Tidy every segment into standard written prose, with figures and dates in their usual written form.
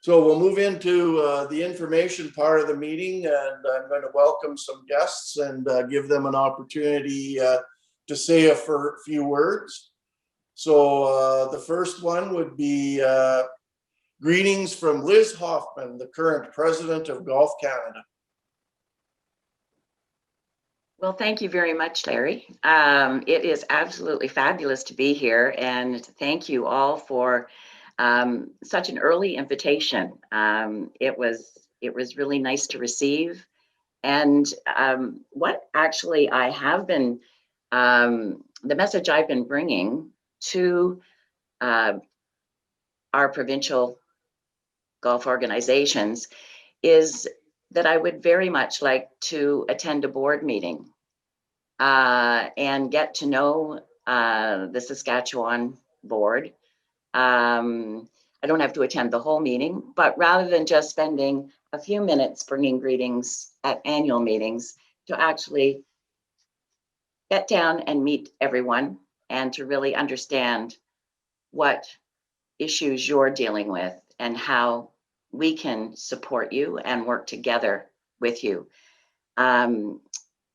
So we'll move into the information part of the meeting, and I'm going to welcome some guests and give them an opportunity to say a few words. So the first one would be greetings from Liz Hoffman, the current president of Golf Canada. Well, thank you very much, Larry. It is absolutely fabulous to be here, and thank you all for such an early invitation. It was really nice to receive. And what actually I have been, the message I've been bringing to our provincial golf organizations is that I would very much like to attend a board meeting and get to know the Saskatchewan board. I don't have to attend the whole meeting, but rather than just spending a few minutes bringing greetings at annual meetings, to actually get down and meet everyone and to really understand what issues you're dealing with and how we can support you and work together with you.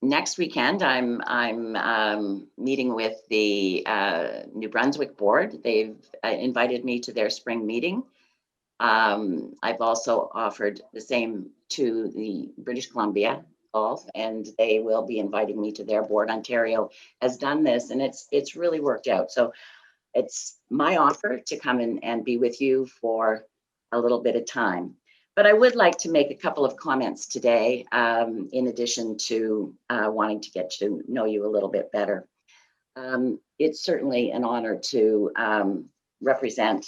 Next weekend, I'm meeting with the New Brunswick board. They've invited me to their spring meeting. I've also offered the same to the British Columbia Golf, and they will be inviting me to their board. Ontario has done this, and it's really worked out. So it's my offer to come in and be with you for a little bit of time. But I would like to make a couple of comments today, in addition to wanting to get to know you a little bit better. It's certainly an honor to represent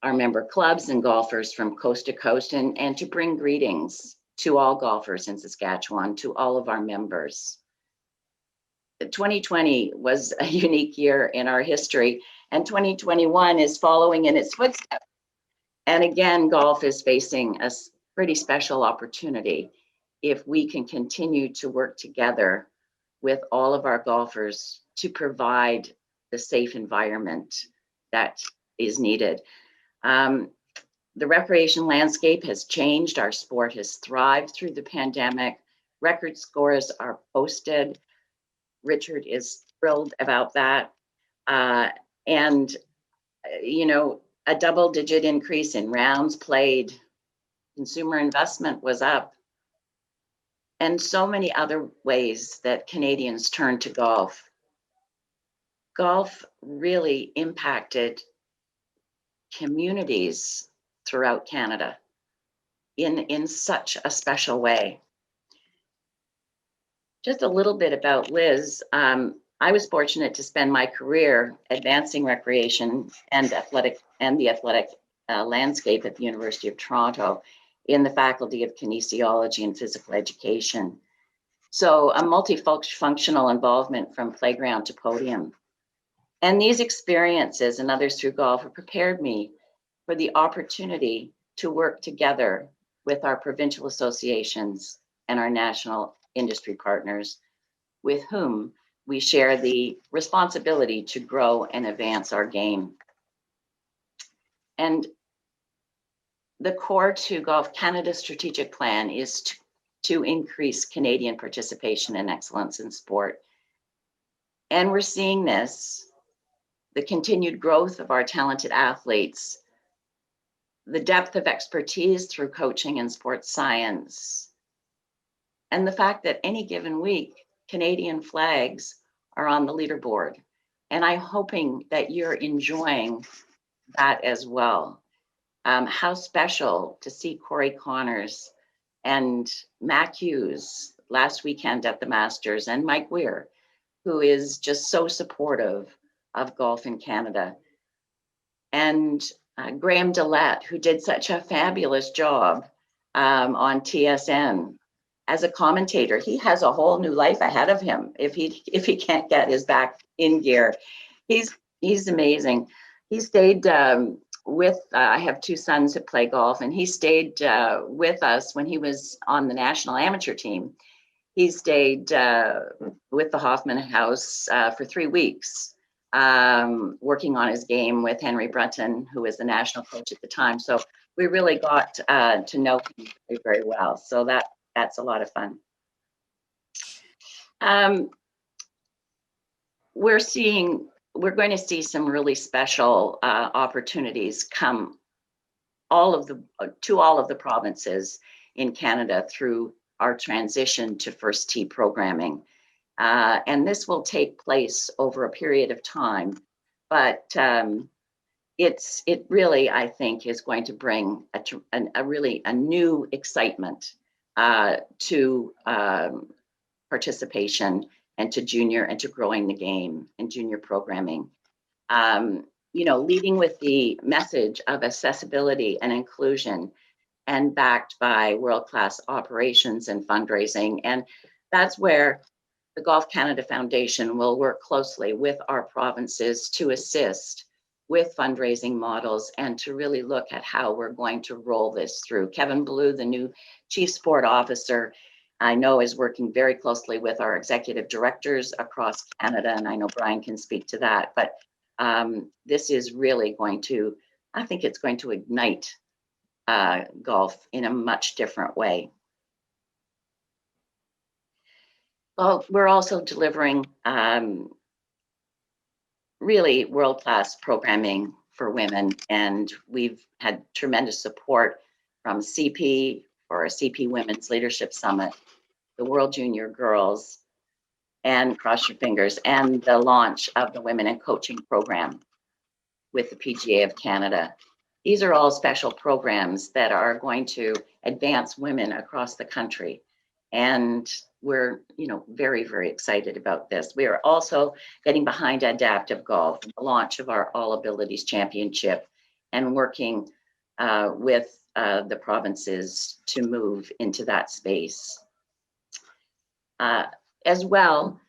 our member clubs and golfers from coast to coast and to bring greetings to all golfers in Saskatchewan, to all of our members. 2020 was a unique year in our history, and 2021 is following in its footsteps. And again, golf is facing a pretty special opportunity if we can continue to work together with all of our golfers to provide the safe environment that is needed. The recreation landscape has changed. Our sport has thrived through the pandemic. Record scores are posted. Richard is thrilled about that. And, you know, a double-digit increase in rounds played, consumer investment was up, and so many other ways that Canadians turn to golf. Golf really impacted communities throughout Canada in such a special way. Just a little bit about Liz. I was fortunate to spend my career advancing recreation and the athletic landscape at the University of Toronto in the Faculty of Kinesiology and Physical Education. So a multifunctional involvement from playground to podium. And these experiences and others through golf have prepared me for the opportunity to work together with our provincial associations and our national industry partners, with whom we share the responsibility to grow and advance our game. And the core to Golf Canada's strategic plan is to increase Canadian participation and excellence in sport. And we're seeing this, the continued growth of our talented athletes, the depth of expertise through coaching and sports science, and the fact that any given week, Canadian flags are on the leaderboard. And I'm hoping that you're enjoying that as well. How special to see Corey Connors and Mac Hughes last weekend at the Masters, and Mike Weir, who is just so supportive of golf in Canada. And Graham Dillette, who did such a fabulous job on TSN as a commentator. He has a whole new life ahead of him if he can't get his back in gear. He's amazing. He stayed with, I have two sons that play golf, and he stayed with us when he was on the national amateur team. He stayed with the Hoffman house for 3 weeks, working on his game with Henry Brunton, who was the national coach at the time. So we really got to know him very, very well. So that's a lot of fun. We're going to see some really special opportunities come to all of the provinces in Canada through our transition to First Tee programming. And this will take place over a period of time, but it really, I think, is going to bring a new excitement to participation and to junior and to growing the game and junior programming. Leading with the message of accessibility and inclusion and backed by world-class operations and fundraising. And that's where the Golf Canada Foundation will work closely with our provinces to assist with fundraising models and to really look at how we're going to roll this through. Kevin Blue, the new Chief Sport Officer, I know is working very closely with our executive directors across Canada, and I know Brian can speak to that, but this is really I think it's going to ignite golf in a much different way. Well, we're also delivering really world-class programming for women, and we've had tremendous support from CP for a CP Women's Leadership Summit, the World Junior Girls, and cross your fingers, and the launch of the Women in Coaching program with the PGA of Canada. These are all special programs that are going to advance women across the country. And we're, very, very excited about this. We are also getting behind adaptive golf, the launch of our All Abilities Championship, and working with the provinces to move into that space. As well,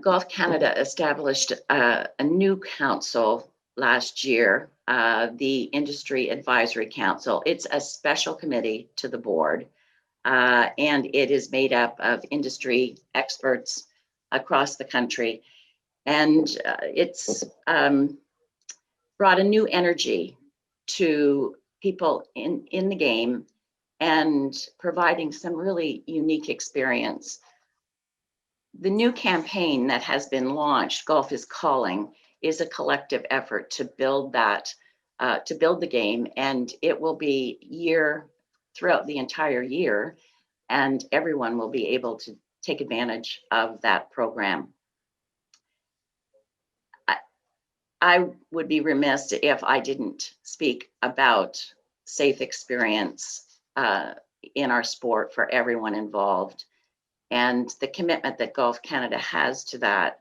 Golf Canada established a new council last year, the Industry Advisory Council. It's a special committee to the board, and it is made up of industry experts across the country. And it's brought a new energy to people in the game and providing some really unique experience. The new campaign that has been launched, Golf is Calling, is a collective effort to build the game, and it will be throughout the entire year, and everyone will be able to take advantage of that program. I would be remiss if I didn't speak about safe experience in our sport for everyone involved, and the commitment that Golf Canada has to that.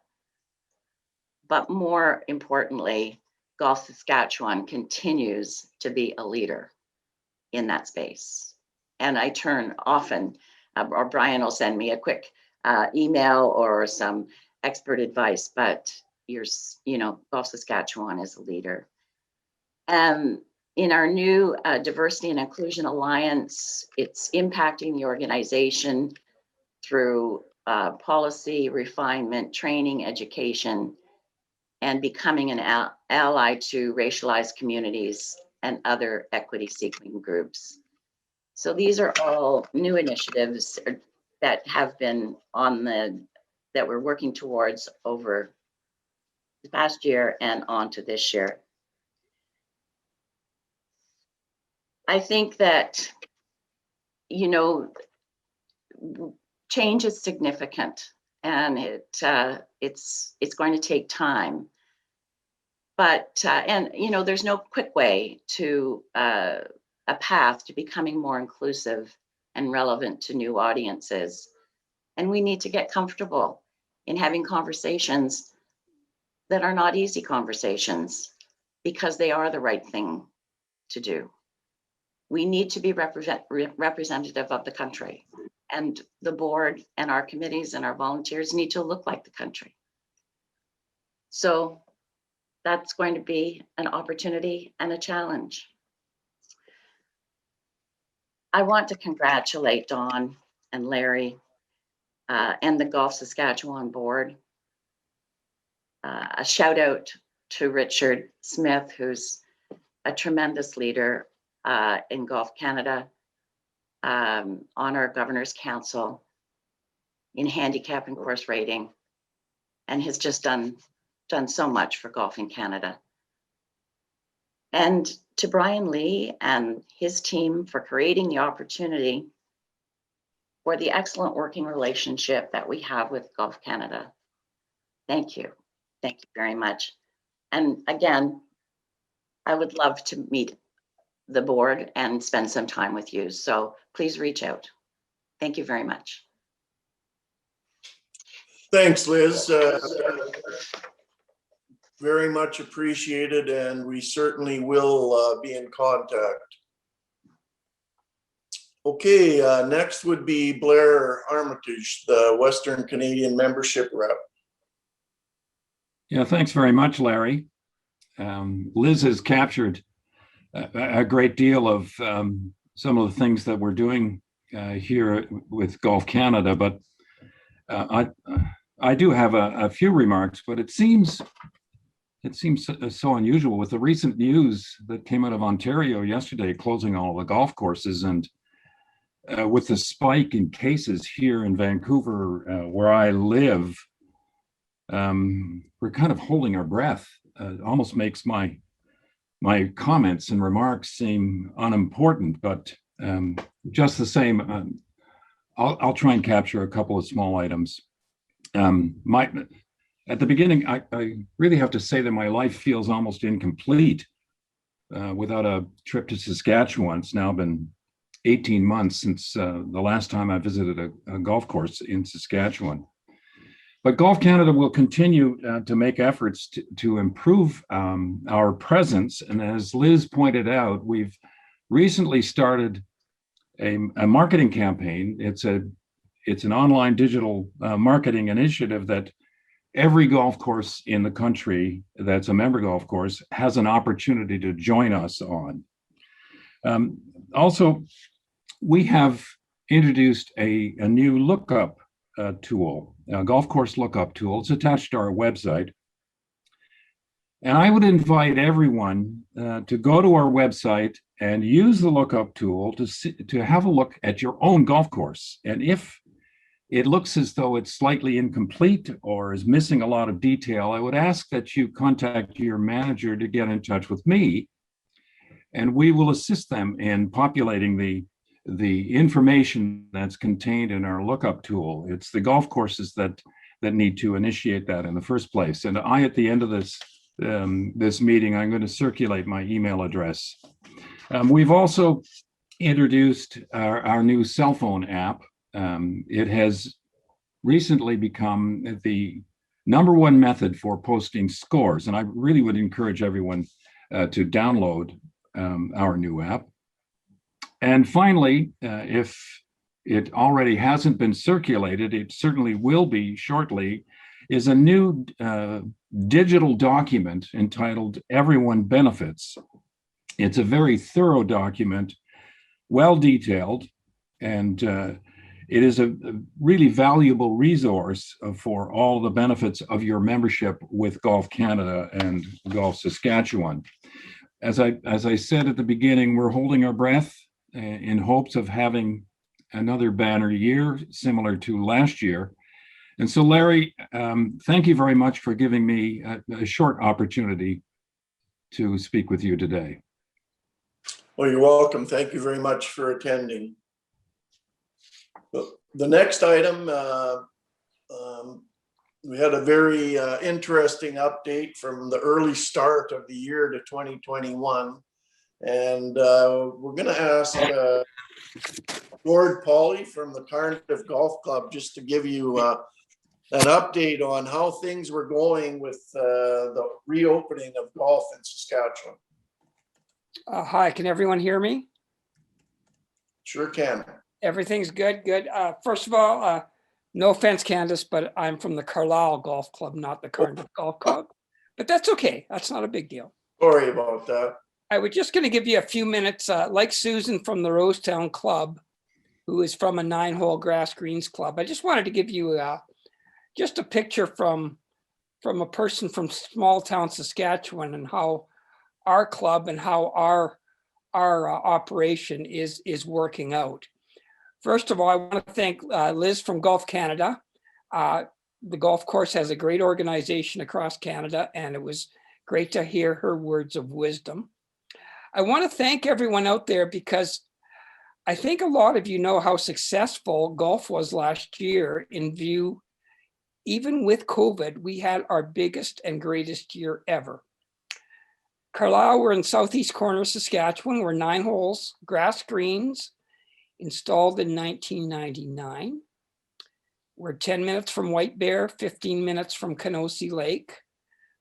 But more importantly, Golf Saskatchewan continues to be a leader in that space. And I turn often, or Brian will send me a quick email or some expert advice, but Golf Saskatchewan is a leader. In our new Diversity and Inclusion Alliance, it's impacting the organization through policy, refinement, training, education, and becoming an ally to racialized communities and other equity-seeking groups. So these are all new initiatives that have been that we're working towards over the past year and on to this year. I think that, change is significant, and it's going to take time. But there's no quick way to a path to becoming more inclusive and relevant to new audiences. And we need to get comfortable in having conversations that are not easy conversations, because they are the right thing to do. We need to be representative of the country, and the board and our committees and our volunteers need to look like the country. So that's going to be an opportunity and a challenge. I want to congratulate Dawn and Larry and the Golf Saskatchewan board. A shout out to Richard Smith, who's a tremendous leader in Golf Canada, on our Governor's Council, in handicap and course rating, and has just done so much for golf in Canada. And to Brian Lee and his team for creating the opportunity for the excellent working relationship that we have with Golf Canada. Thank you. Thank you very much. And again, I would love to meet the board and spend some time with you. So please reach out. Thank you very much. Thanks, Liz. Very much appreciated, and we certainly will be in contact. Okay, next would be Blair Armitage, the Western Canadian membership rep. Yeah, thanks very much, Larry. Liz has captured a great deal of some of the things that we're doing here with Golf Canada, but I do have a few remarks, but it seems so unusual with the recent news that came out of Ontario yesterday, closing all the golf courses, and with the spike in cases here in Vancouver, where I live, we're kind of holding our breath. Almost makes my comments and remarks seem unimportant, but just the same, I'll try and capture a couple of small items. At the beginning, I really have to say that my life feels almost incomplete without a trip to Saskatchewan. It's now been 18 months since the last time I visited a golf course in Saskatchewan. But Golf Canada will continue to make efforts to improve our presence. And as Liz pointed out, we've recently started a marketing campaign. It's an online digital marketing initiative that every golf course in the country that's a member golf course has an opportunity to join us on. Also, we have introduced a new lookup tool, a golf course lookup tool. It's attached to our website. And I would invite everyone to go to our website and use the lookup tool to have a look at your own golf course. And if it looks as though it's slightly incomplete or is missing a lot of detail, I would ask that you contact your manager to get in touch with me, and we will assist them in populating the information that's contained in our lookup tool. It's the golf courses that need to initiate that in the first place. And at the end of this meeting, I'm going to circulate my email address. We've also introduced our new cell phone app. It has recently become the #1 method for posting scores, and I really would encourage everyone to download our new app. And finally, if it already hasn't been circulated, it certainly will be shortly, is a new digital document entitled Everyone Benefits. It's a very thorough document, well detailed, and it is a really valuable resource for all the benefits of your membership with Golf Canada and Golf Saskatchewan. As I said at the beginning, we're holding our breath in hopes of having another banner year similar to last year. And so, Larry, thank you very much for giving me a short opportunity to speak with you today. Well, you're welcome. Thank you very much for attending. The next item, we had a very interesting update from the early start of the year to 2021. And we're going to ask Gord Pauly from the Cardiff Golf Club just to give you an update on how things were going with the reopening of golf in Saskatchewan. Hi, can everyone hear me? Sure can. Everything's good, good. First of all, no offense, Candace, but I'm from the Carlisle Golf Club, not the Cardiff Golf Club. But that's okay. That's not a big deal. Sorry about that. I was just going to give you a few minutes, like Susan from the Rosetown Club, who is from a 9-hole grass greens club. I just wanted to give you just a picture from a person from small town Saskatchewan and how our club and how our operation is working out. First of all, I want to thank Liz from Golf Canada. The golf course has a great organization across Canada, and it was great to hear her words of wisdom. I want to thank everyone out there because I think a lot of you know how successful golf was last year in view, even with COVID, we had our biggest and greatest year ever. Carlisle, we're in southeast corner of Saskatchewan. We're 9 holes, grass greens, installed in 1999. We're 10 minutes from White Bear, 15 minutes from Kenosee Lake.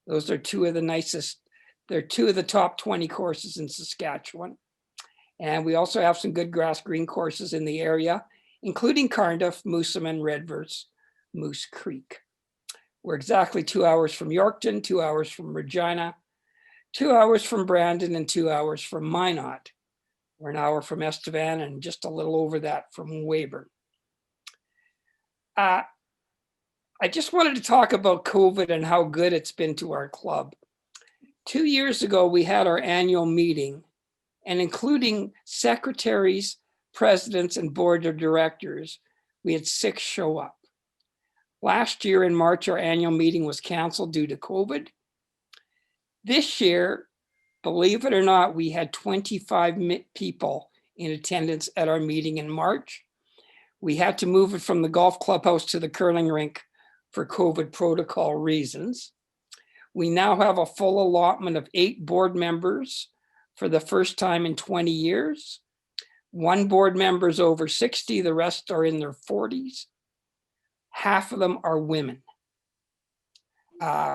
Those are two of the nicest, they're two of the top 20 courses in Saskatchewan. And we also have some good grass green courses in the area, including Cardiff, Moosomin, Redverse, Moose Creek. We're exactly 2 hours from Yorkton, 2 hours from Regina, 2 hours from Brandon, and 2 hours from Minot. We're an hour from Estevan and just a little over that from Weyburn. I just wanted to talk about COVID and how good it's been to our club. 2 years ago, we had our annual meeting, and including secretaries, presidents, and board of directors, we had 6 show up. Last year in March, our annual meeting was canceled due to COVID. This year, believe it or not, we had 25 people in attendance at our meeting in March. We had to move it from the golf clubhouse to the curling rink for COVID protocol reasons. We now have a full allotment of 8 board members for the first time in 20 years. 1 board member is over 60, the rest are in their 40s. Half of them are women.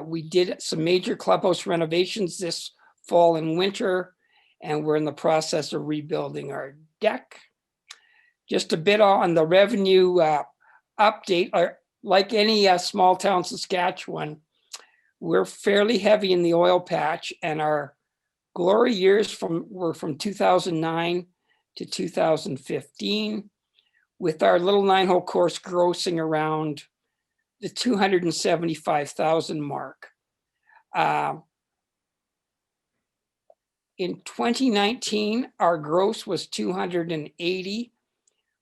We did some major clubhouse renovations this fall and winter, and we're in the process of rebuilding our deck. Just a bit on the revenue update. Like any small town Saskatchewan, we're fairly heavy in the oil patch, and our glory years were from 2009 to 2015, with our little 9-hole course grossing around the 275,000 mark. In 2019, our gross was 280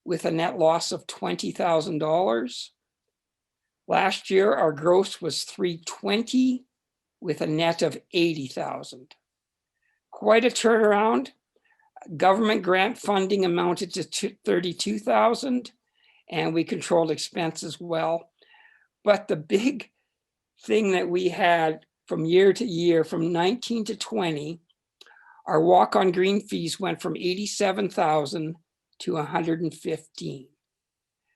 with a net loss of $20,000. Last year, our gross was 320 with a net of 80,000. Quite a turnaround. Government grant funding amounted to 32,000, and we controlled expenses well. But the big thing that we had from year to year, from 19 to 20, our walk-on green fees went from 87,000 to 115.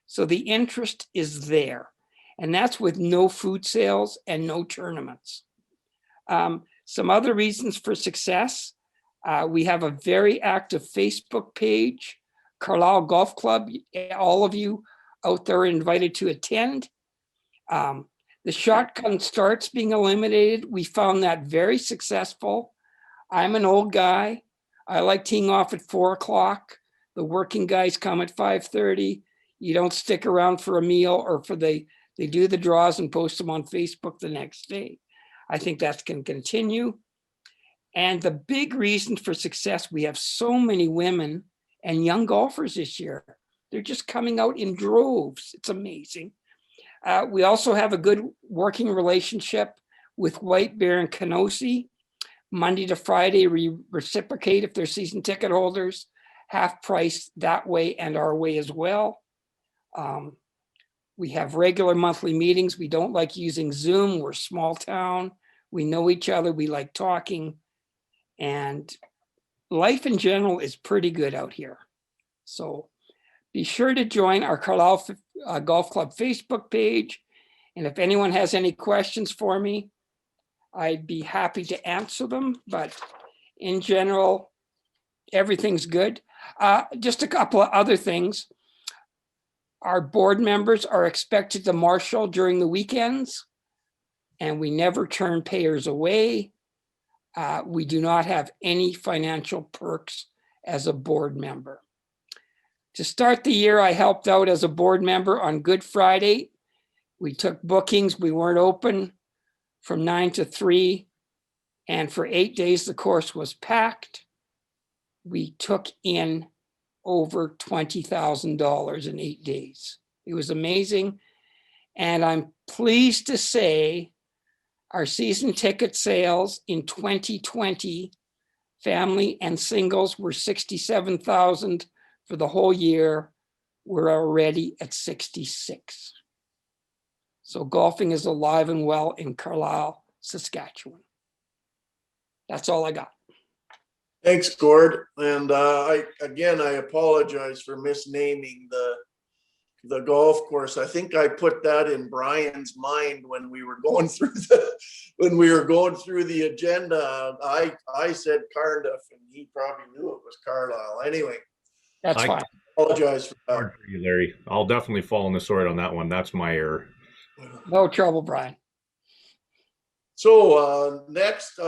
So the interest is there, and that's with no food sales and no tournaments. Some other reasons for success. We have a very active Facebook page, Carlisle Golf Club. All of you out there are invited to attend. The shotgun starts being eliminated. We found that very successful. I'm an old guy. I like teeing off at 4 o'clock. The working guys come at 5:30. You don't stick around for a meal or they do the draws and post them on Facebook the next day. I think that's going to continue. And the big reason for success, we have so many women and young golfers this year. They're just coming out in droves. It's amazing. We also have a good working relationship with White Bear and Kenosee. Monday to Friday, we reciprocate if they're season ticket holders, half price that way and our way as well. We have regular monthly meetings. We don't like using Zoom. We're small town. We know each other. We like talking. And life in general is pretty good out here. So be sure to join our Carlisle Golf Club Facebook page. And if anyone has any questions for me, I'd be happy to answer them. But in general, everything's good. Just a couple of other things. Our board members are expected to marshal during the weekends, and we never turn payers away. We do not have any financial perks as a board member. To start the year, I helped out as a board member on Good Friday. We took bookings. We weren't open from 9 to 3. And for 8 days, the course was packed. we took in over $20,000 in 8 days. It was amazing. And I'm pleased to say our season ticket sales in 2020, family and singles, were 67,000 for the whole year. We're already at 66. So golfing is alive and well in Carlisle, Saskatchewan. That's all I got. Thanks, Gord. And I apologize for misnaming the golf course. I think I put that in Brian's mind when we were going through the agenda. I said Cardiff, and he probably knew it was Carlisle. Anyway, That's fine. Apologize for that. Hard for you, Larry. I'll definitely fall on the sword on that one. That's my error. No trouble, Brian. So next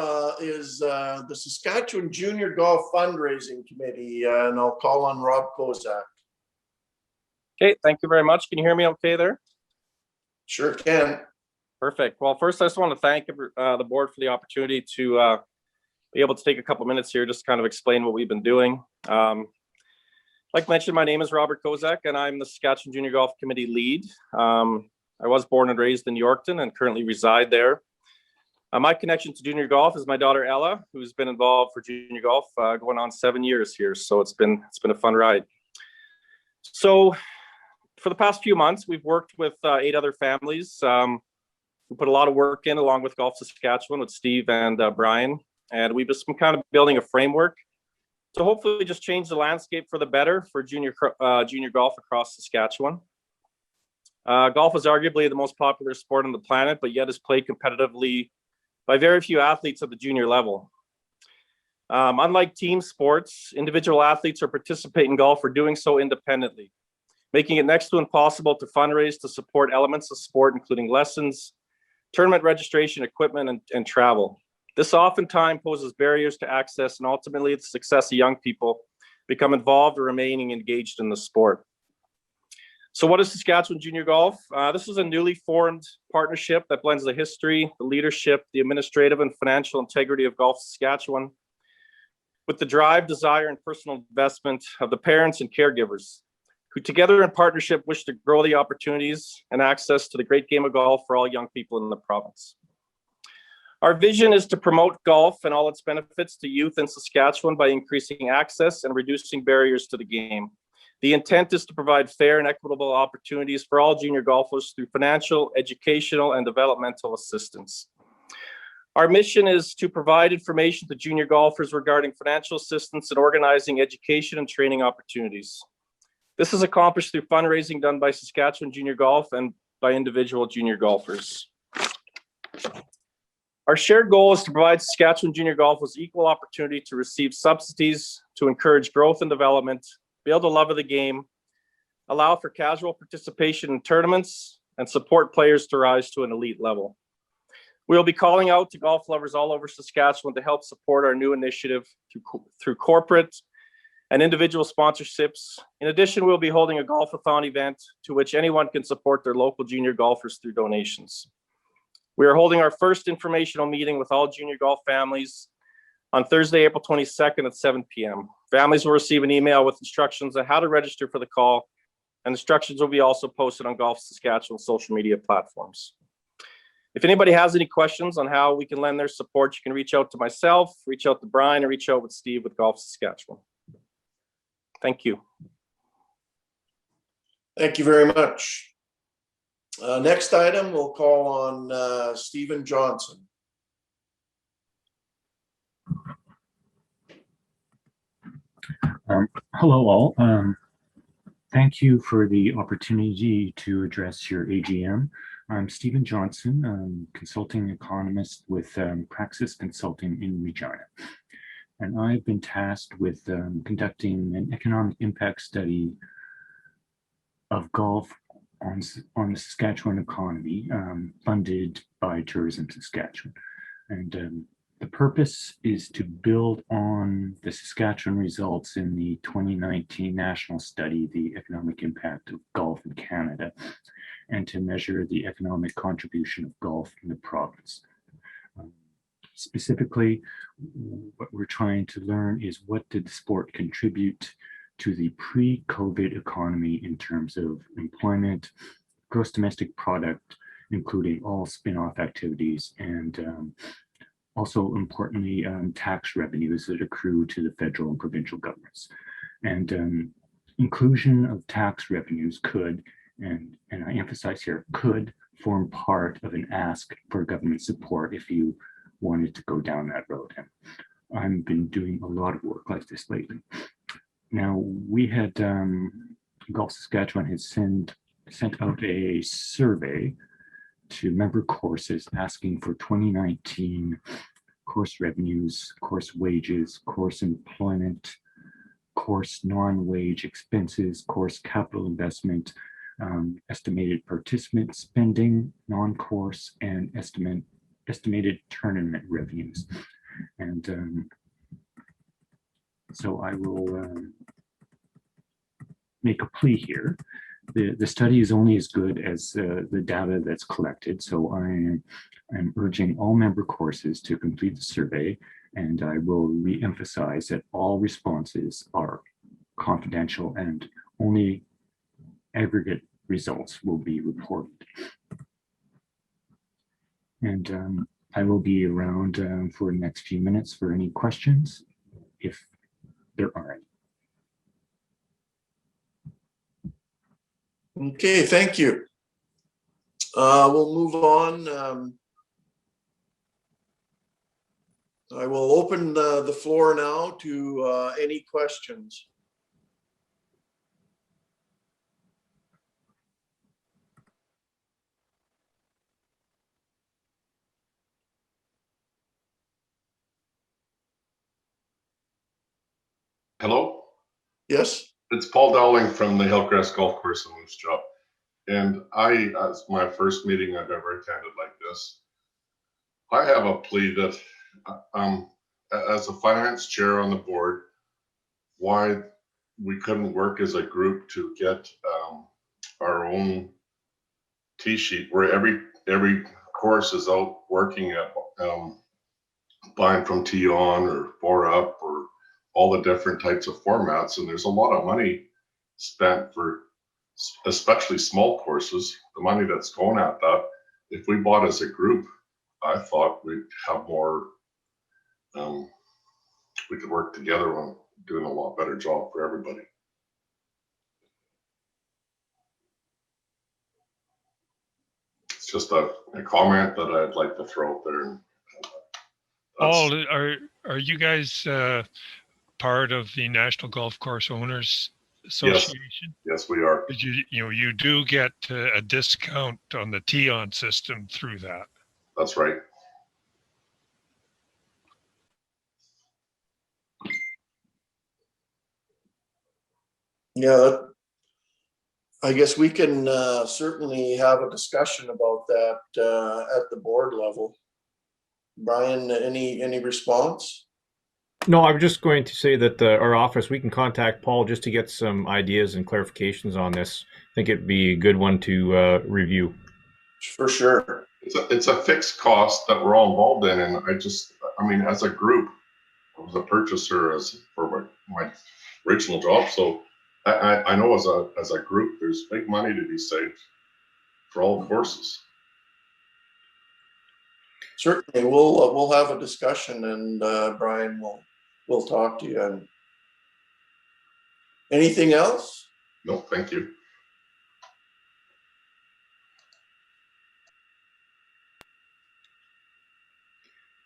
is the Saskatchewan Junior Golf Fundraising Committee, and I'll call on Rob Kozak. Okay, thank you very much. Can you hear me okay there? Sure can. Perfect. Well, first, I just want to thank the board for the opportunity to be able to take a couple minutes here, just kind of explain what we've been doing. Like mentioned, my name is Robert Kozak, and I'm the Saskatchewan Junior Golf Committee lead. I was born and raised in Yorkton and currently reside there. My connection to junior golf is my daughter Ella, who's been involved for junior golf going on 7 years here. So it's been a fun ride. So for the past few months, we've worked with 8 other families. We put a lot of work in along with Golf Saskatchewan with Steve and Brian, and we've just been kind of building a framework to hopefully just change the landscape for the better for junior golf across Saskatchewan. Golf is arguably the most popular sport on the planet, but yet is played competitively by very few athletes at the junior level. Unlike team sports, individual athletes who participate in golf are doing so independently, making it next to impossible to fundraise to support elements of sport, including lessons, tournament registration, equipment, and travel. This oftentimes poses barriers to access and ultimately the success of young people become involved or remaining engaged in the sport. So what is Saskatchewan Junior Golf? This is a newly formed partnership that blends the history, the leadership, the administrative and financial integrity of Golf Saskatchewan with the drive, desire, and personal investment of the parents and caregivers who together in partnership wish to grow the opportunities and access to the great game of golf for all young people in the province. Our vision is to promote golf and all its benefits to youth in Saskatchewan by increasing access and reducing barriers to the game. The intent is to provide fair and equitable opportunities for all junior golfers through financial, educational, and developmental assistance. Our mission is to provide information to junior golfers regarding financial assistance and organizing education and training opportunities. This is accomplished through fundraising done by Saskatchewan Junior Golf and by individual junior golfers. Our shared goal is to provide Saskatchewan junior golfers equal opportunity to receive subsidies to encourage growth and development, build a love of the game, allow for casual participation in tournaments, and support players to rise to an elite level. We will be calling out to golf lovers all over Saskatchewan to help support our new initiative through corporate and individual sponsorships. In addition, we'll be holding a golf-a-thon event to which anyone can support their local junior golfers through donations. We are holding our first informational meeting with all junior golf families on Thursday, April 22nd at 7 p.m. Families will receive an email with instructions on how to register for the call, and instructions will be also posted on Golf Saskatchewan social media platforms. If anybody has any questions on how we can lend their support, you can reach out to myself, reach out to Brian, or reach out with Steve with Golf Saskatchewan. Thank you. Thank you very much. Next item, we'll call on Stephen Johnson. Hello all. Thank you for the opportunity to address your AGM. I'm Stephen Johnson, consulting economist with Praxis Consulting in Regina. And I've been tasked with conducting an economic impact study of golf on the Saskatchewan economy, funded by Tourism Saskatchewan. And the purpose is to build on the Saskatchewan results in the 2019 national study, The Economic Impact of Golf in Canada, and to measure the economic contribution of golf in the province. Specifically, what we're trying to learn is what did the sport contribute to the pre-COVID economy in terms of employment, gross domestic product, including all spin-off activities, and also importantly, tax revenues that accrue to the federal and provincial governments. And inclusion of tax revenues could, and I emphasize here, could form part of an ask for government support if you wanted to go down that road. And I've been doing a lot of work like this lately. Now, we had, Gulf Saskatchewan had sent out a survey to member courses asking for 2019 course revenues, course wages, course employment, course non-wage expenses, course capital investment, estimated participant spending, non-course, and estimated tournament revenues. And so I will make a plea here. The study is only as good as the data that's collected. So I'm urging all member courses to complete the survey, and I will re-emphasize that all responses are confidential and only aggregate results will be reported. And I will be around for the next few minutes for any questions, if there are any. Okay, thank you. We'll move on. I will open the floor now to any questions. Hello, Yes? it's Paul Dowling from the Hillcrest Golf Course in Moose Jaw. And as my first meeting I've ever attended like this, I have a plea that as a finance chair on the board, why we couldn't work as a group to get our own tee sheet where every course is out working at buying from tee on or 4UP or all the different types of formats. And there's a lot of money spent for especially small courses, the money that's going at that. If we bought as a group, I thought we'd have more, we could work together on doing a lot better job for everybody. It's just a comment that I'd like to throw out there. Paul, are you guys part of the National Golf Course Owners Association? Yes, we are. You do get a discount on the tee-on system through that. That's right. Yeah, I guess we can certainly have a discussion about that at the board level. Brian, any response? No, I'm just going to say that our office, we can contact Paul just to get some ideas and clarifications on this. I think it'd be a good one to review. For sure. It's a fixed cost that we're all involved in. And I mean, as a group, I was a purchaser for my original job. So I know as a group, there's big money to be saved for all the courses. Certainly, we'll have a discussion, and Brian will talk to you. And anything else? No, thank you.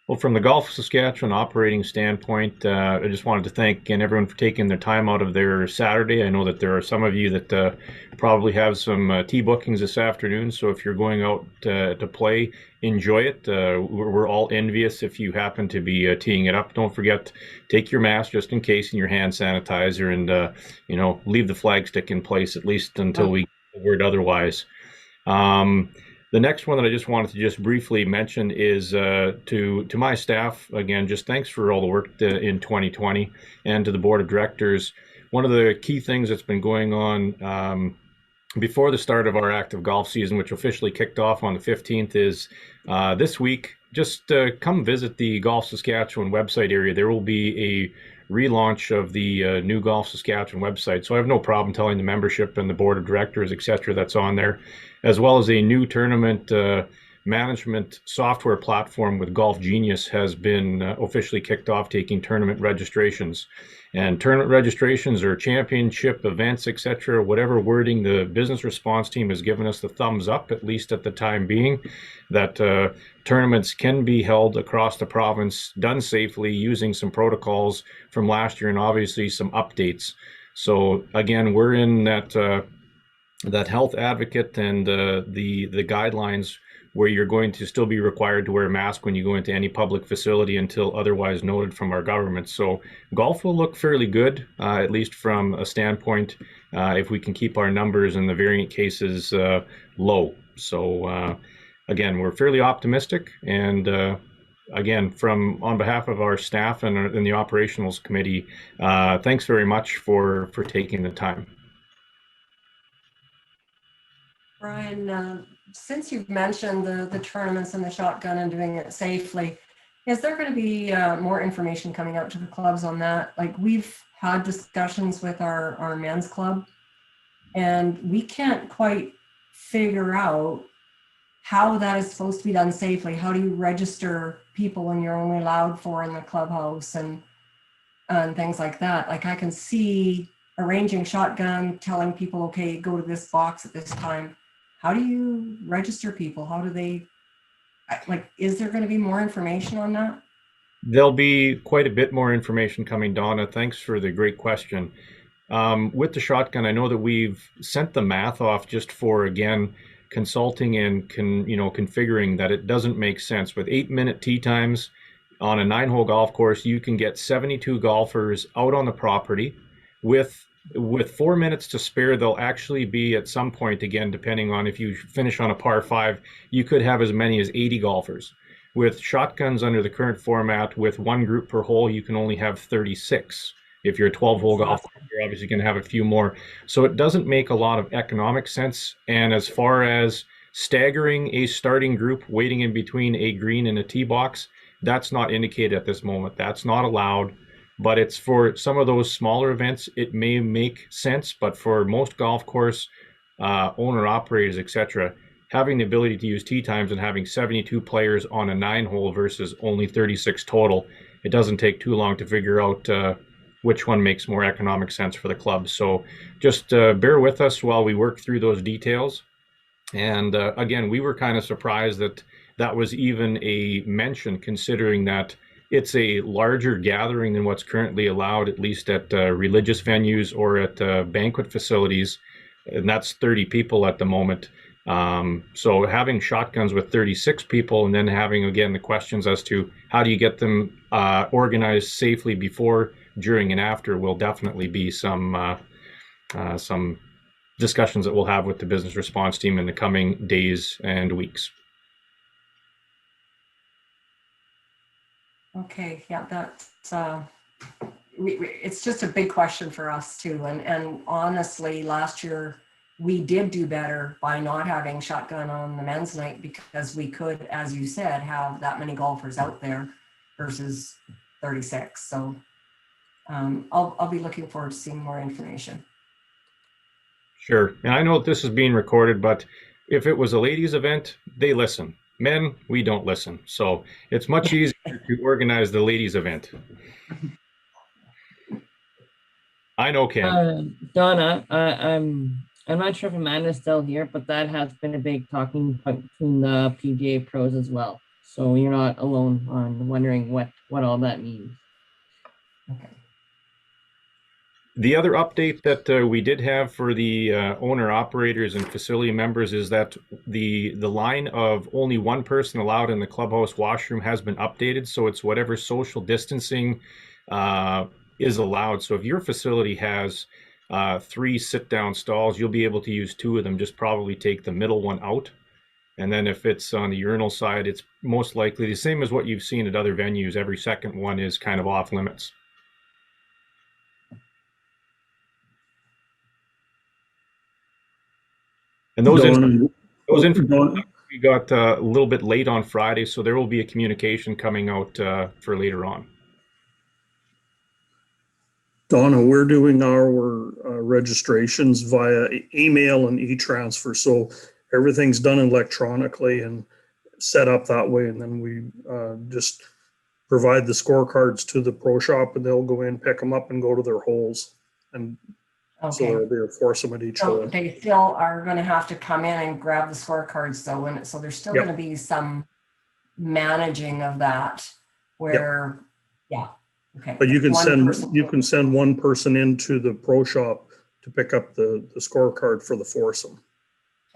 Well, from the Gulf of Saskatchewan operating standpoint, I just wanted to thank again everyone for taking their time out of their Saturday. I know that there are some of you that probably have some tee bookings this afternoon. So if you're going out to play, enjoy it. We're all envious if you happen to be teeing it up. Don't forget, take your mask just in case and your hand sanitizer, and leave the flagstick in place at least until we get the word otherwise. The next one that I just wanted to just briefly mention is to my staff, again, just thanks for all the work in 2020, and to the board of directors. One of the key things that's been going on before the start of our active golf season, which officially kicked off on the 15th, is this week just come visit the Golf Saskatchewan website area. There will be a relaunch of the new Golf Saskatchewan website. So I have no problem telling the membership and the board of directors, et cetera, that's on there, as well as a new tournament management software platform with Golf Genius has been officially kicked off, taking tournament registrations. And tournament registrations or championship events, etc., whatever wording the business response team has given us the thumbs up, at least at the time being, that tournaments can be held across the province, done safely using some protocols from last year and obviously some updates. So again, we're in that health advocate and the guidelines where you're going to still be required to wear a mask when you go into any public facility until otherwise noted from our government. So golf will look fairly good, at least from a standpoint, if we can keep our numbers and the variant cases low. So again, we're fairly optimistic. And again, on behalf of our staff and the operationals committee, thanks very much for taking the time. Brian, since you've mentioned the tournaments and the shotgun and doing it safely, is there going to be more information coming out to the clubs on that? Like, we've had discussions with our men's club, and we can't quite figure out how that is supposed to be done safely. How do you register people when you're only allowed 4 in the clubhouse and things like that? Like, I can see arranging shotgun, telling people, okay, go to this box at this time. How do you register people? How do they, like, is there going to be more information on that? There'll be quite a bit more information coming, Donna. Thanks for the great question. With the shotgun, I know that we've sent the math off just for, again, consulting and configuring that it doesn't make sense. With 8-minute tee times on a 9-hole golf course, you can get 72 golfers out on the property. With 4 minutes to spare, they'll actually be at some point, again, depending on if you finish on a par 5, you could have as many as 80 golfers. With shotguns under the current format, with 1 group per hole, you can only have 36. If you're a 12-hole golf course, you're obviously going to have a few more. So it doesn't make a lot of economic sense. And as far as staggering a starting group, waiting in between a green and a tee box, that's not indicated at this moment. That's not allowed. But it's for some of those smaller events, it may make sense. But for most golf course owner operators, etc., having the ability to use tee times and having 72 players on a 9-hole versus only 36 total, it doesn't take too long to figure out which one makes more economic sense for the club. So just bear with us while we work through those details. And again, we were kind of surprised that that was even a mention, considering that it's a larger gathering than what's currently allowed, at least at religious venues or at banquet facilities. And that's 30 people at the moment. So having shotguns with 36 people and then having, again, the questions as to how do you get them organized safely before, during, and after will definitely be some discussions that we'll have with the business response team in the coming days and weeks. Okay, yeah, that's it's just a big question for us too. And honestly, last year we did do better by not having shotgun on the men's night, because we could, as you said, have that many golfers out there versus 36. So I'll be looking forward to seeing more information. Sure. And I know that this is being recorded, but if it was a ladies' event, they listen. Men, we don't listen. So it's much easier to organize the ladies' event. I know, Ken. Donna, I'm not sure if Amanda's still here, but that has been a big talking point between the PGA pros as well. So you're not alone on wondering what all that means. Okay. The other update that we did have for the owner operators and facility members is that the line of only 1 person allowed in the clubhouse washroom has been updated. So it's whatever social distancing is allowed. So if your facility has 3 sit-down stalls, you'll be able to use 2 of them. Just probably take the middle one out. And then if it's on the urinal side, it's most likely the same as what you've seen at other venues. Every second one is kind of off limits. And those We got a little bit late on Friday, so there will be a communication coming out for later on. Donna, we're doing our registrations via email and e-transfer, so everything's done electronically and set up that way. And then we just provide the scorecards to the pro shop, and they'll go in, pick them up, and go to their holes. And so Okay. there'll be a foursome at each So hole. they still are going to have to come in and grab the scorecards though, and so there's still Yep. going to be some managing of that where, yeah, okay. But you can One send person- one person into the pro shop to pick up the scorecard for the foursome.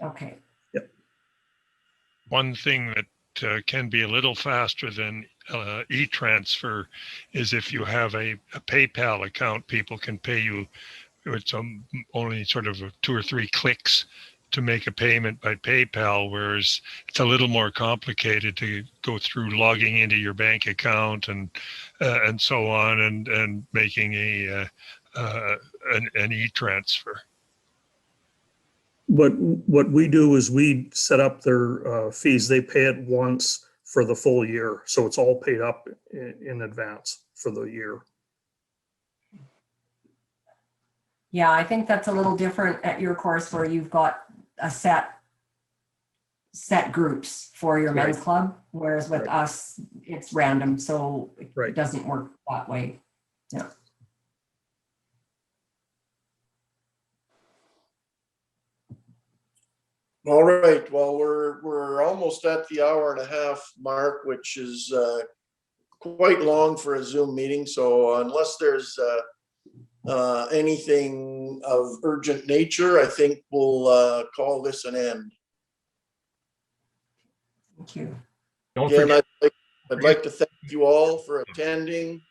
Okay, One thing that can be a little faster than e-transfer is if you have a PayPal account, people can pay you. It's only sort of 2 or 3 clicks to make a payment by PayPal, whereas it's a little more complicated to go through logging into your bank account and so on and making an e-transfer. What we do is we set up their fees. They pay it once for the full year. So it's all paid up in advance for the year. yeah, I think that's a little different at your course where you've got a set groups for your men's Right. club, whereas with Right. us, it's random, so Right. it doesn't work that way. Yeah. All right, well, we're almost at the hour and a half mark, which is quite long for a Zoom meeting. So unless there's anything of urgent nature, I think we'll call this an end. Thank you. Don't Again, forget, I'd like to thank you all for attending.